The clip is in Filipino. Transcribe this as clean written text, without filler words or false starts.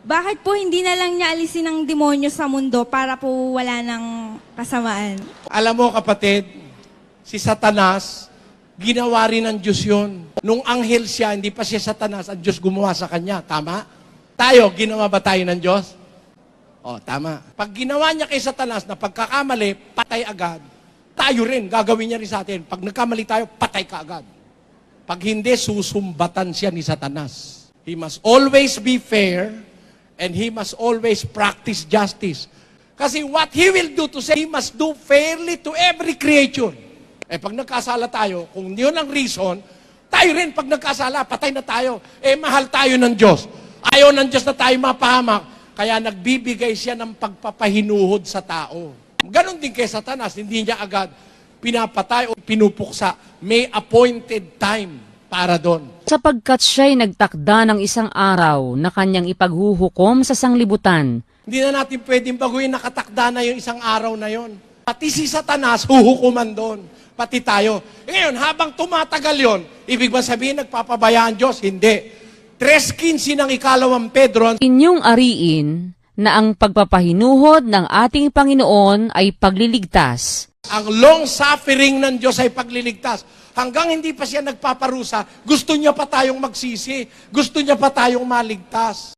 Bakit po hindi na lang niya alisin ang demonyo sa mundo para po wala ng kasamaan? Alam mo kapatid, si Satanas, ginawa rin ng Diyos yun. Nung anghel siya, hindi pa siya Satanas, ang Diyos gumawa sa kanya. Tama? Tayo, ginawa ba tayo ng Diyos? O, tama. Pag ginawa niya kay Satanas na pagkakamali, patay agad. Tayo rin, gagawin niya rin sa atin. Pag nagkamali tayo, patay ka agad. Pag hindi, susumbatan siya ni Satanas. He must always be fair and he must always practice justice. Kasi what he will do to say, he must do fairly to every creature. Eh pag nagkasala tayo, kung yun ang reason, tayo rin pag nagkasala, patay na tayo. Eh mahal tayo ng Diyos. Ayaw ng Diyos na tayo mapahamak. Kaya nagbibigay siya ng pagpapahinuhod sa tao. Ganon din kay Satanas, hindi niya agad pinapatay o pinupuksa. May appointed time para doon. Sapagkat siya'y nagtakda ng isang araw na kanyang ipaghuhukom sa sanglibutan. Hindi na natin pwedeng baguhin, nakatakda na yung isang araw na yon. Pati si Satanas, huhukuman doon. Pati tayo. Ngayon, habang tumatagal yon, ibig ba sabihin nagpapabayaan Diyos? Hindi. 3:15 ng ikalawang Pedro, Inyong ariin na ang pagpapahinuhod ng ating Panginoon ay pagliligtas. ang long suffering ng Diyos ay pagliligtas. Hanggang hindi pa siya nagpaparusa, gusto niya pa tayong magsisi. Gusto niya pa tayong maligtas.